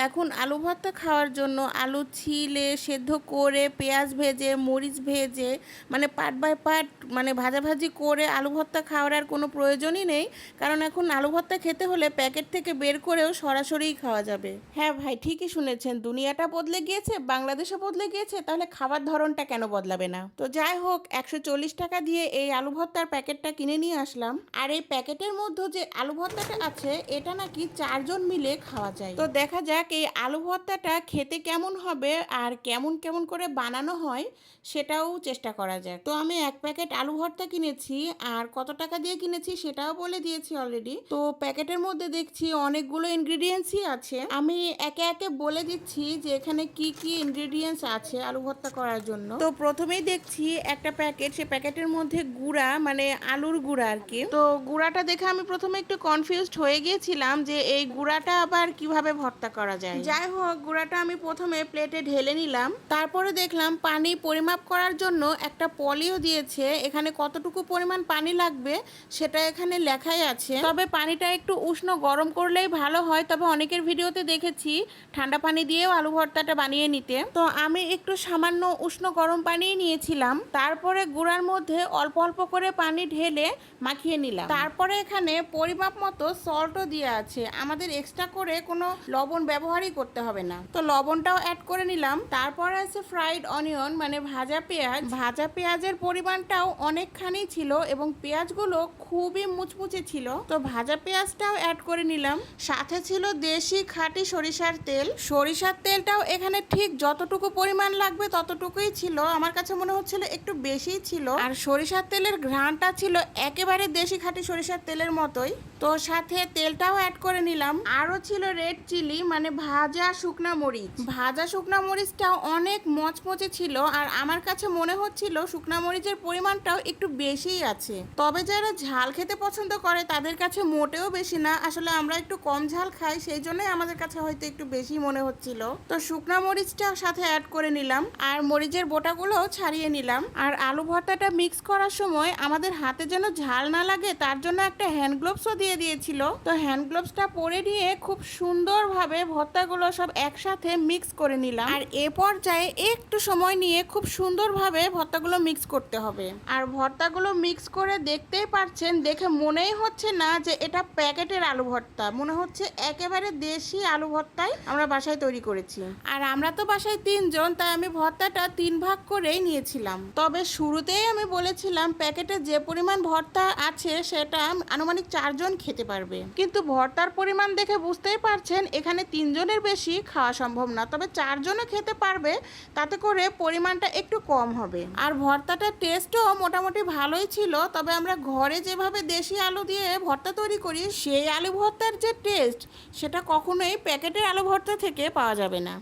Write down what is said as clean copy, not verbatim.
এখন আলু ভর্তা খাওয়ার জন্য আলু ছিলে সেদ্ধ করে পেঁয়াজ ভেজে মরিচ ভেজে মানে পার্ট বাই পার্ট মানে ভাজাভাজি করে আলু ভর্তা খাওয়ার আর কোনো প্রয়োজনই নেই। কারণ এখন আলু ভর্তা খেতে হলে প্যাকেট থেকে বের করেও সরাসরিই খাওয়া যাবে। হ্যাঁ ভাই, ঠিকই শুনেছেন, দুনিয়াটা বদলে গিয়েছে, বাংলাদেশও বদলে গিয়েছে, তাহলে খাবার ধরনটা কেন বদলাবে না? তো যাই হোক, 140 টাকা দিয়ে এই আলু ভর্তার প্যাকেটটা কিনে নিয়ে আসলাম। আর এই প্যাকেটের মধ্যে যে আলু ভর্তাটা আছে এটা নাকি 4 জন মিলে খাওয়া যায়। তো দেখা যাক এই আলু ভর্তাটা খেতে কেমন হবে আর কেমন কেমন করে বানানো হয় সেটাও চেষ্টা করা যাক। তো আমি 1 প্যাকেট আলু ভর্তা কিনেছি, আর কত টাকা দিয়ে কিনেছি সেটাও বলে দিয়েছি অলরেডি। তো প্যাকেটের মধ্যে দেখছি অনেকগুলো ইনগ্রিডিয়েন্টসই আছে, আমি একে একে বলে দিচ্ছি যে এখানে কি কি ইনগ্রিডিয়েন্টস আছে আলু ভর্তা করার জন্য। তো প্রথমেই দেখছি একটা প্যাকেট, সে প্যাকেটের মধ্যে গুঁড়া মানে আলুর গুঁড়া আর কি। তো গুঁড়াটা দেখে আমি প্রথমে একটু কনফিউজড হয়ে গিয়েছিলাম যে এই গুঁড়াটা আবার কিভাবে ভর্তা করা যায়। যাই হোক, গুঁড়াটা আমি প্রথমে প্লেটে ঢেলে নিলাম, তারপরে দেখলাম পানি পরিমাপ করার জন্য একটা পলিও দিয়েছে। এখানে কতটুকু পরিমাণ পানি লাগবে সেটা এখানে লেখাই আছে, তবে পানিটা একটু উষ্ণ গরম করলেই ভালো হয়। তবে অনেকের ভিডিওতে দেখেছি ঠান্ডা পানি দিয়েও আলু ভর্তাটা বানিয়ে নিতে। তো আমি একটু সামান্য উষ্ণ গরম পানিই নিয়েছিলাম, তারপরে গুঁড়ার মধ্যে অল্প অল্প করে পানি ঢেলে মাখিয়ে নিলাম। তারপরে এখানে পরিমাপ মতো সল্টও দিয়ে আছে, আমাদের এক্সট্রা করে কোনো লবণ ব্যবহারই করতে হবে না। তো লবণটাও অ্যাড করে নিলাম। তারপরে আছে ফ্রাইড অনিয়ন মানে ভাজা পেঁয়াজ। ভাজা পেঁয়াজের পরিমাণটাও অনেকখানি ছিল এবং পেঁয়াজগুলো খুবই মুচমুচে ছিল। তো ভাজা পেঁয়াজটাও অ্যাড করে নিলাম। সাথে ছিল দেশি খাঁটি সরিষার তেল। সরিষার তেলটাও এখানে ঠিক যতটুকু পরিমাণ লাগবে ততটুকুই ছিল, আমার কাছে মনে হচ্ছিল একটু বেশিই ছিল। আর সরিষার তেলের ঘ্রাণটা ছিল একেবারে দেশি খাঁটি সরিষার তেলের মতোই। তো সাথে তেলটাও অ্যাড করে নিলাম। আরও ছিল রেড চিলি মানে ভাজা শুকনা মরিচ। ভাজা শুকনা মরিচটাও অনেক মচমচে ছিল, আর আমার কাছে মনে হচ্ছিল শুকনা মরিচের পরিমাণটাও একটু বেশিই আছে। তবে যারা ঝাল খেতে পছন্দ করে তাদের কাছে মোটেও বেশি না, আসলে আমরা একটু কম ঝাল খাই, সেই জন্যই আমাদের কাছে হয়তো একটু বেশি মনে হচ্ছিল। তো শুকনা মরিচটাও সাথে অ্যাড করে নিলাম, আর মরিচের বোটাগুলোও ছাড়িয়ে নিলাম। আর আলু ভর্তাটা মিক্স করার সময় আমাদের হাতে যেন ঝাল না লাগে তার জন্য একটা হ্যান্ড গ্লোভসও দিয়ে দিয়েছিল। তো হ্যান্ড গ্লোভসটা পরে নিয়ে খুব সুন্দরভাবে ভর্তাগুলো সব একসাথে মিক্স করে নিলাম। আর এ পর্যায়ে একটু সময় নিয়ে খুব সুন্দরভাবে ভর্তাগুলো মিক্স করতে হবে। আর ভর্তাগুলো মিক্স করে দেখতেই পাচ্ছেন, দেখে মনেই হচ্ছে না যে এটা প্যাকেটের আলু ভর্তা, মনে হচ্ছে একেবারে দেশি আলু ভর্তাই আমরা বাসায় তৈরি করেছি। আর আমরা তো বাসায় 3 জন, তাই আমি ভর্তাটা 3 ভাগ করেই নিয়েছিলাম। তবে শুরুতেই আমি বলেছিলাম প্যাকেটে যে পরিমাণ ভর্তা আছে সেটা আনুমানিক 4 জন খেতে পারবে, কিন্তু ভর্তার পরিমাণ দেখে বুঝতেই পারছেন এখানে 3 জনের বেশি খাওয়া সম্ভব না। তবে 4 জনও খেতে পারবে, তাতে করে পরিমাণটা একটু কম হবে। আর ভর্তাটার টেস্টও মোটামুটি ভালোই ছিল। তবে আমরা ঘরে যেভাবে দেশি আলু দিয়ে ভর্তা তৈরি করি সেই আলু ভর্তার যে টেস্ট সেটা কখনোই প্যাকেটের আলু ভর্তা থেকে পাওয়া যাবে না।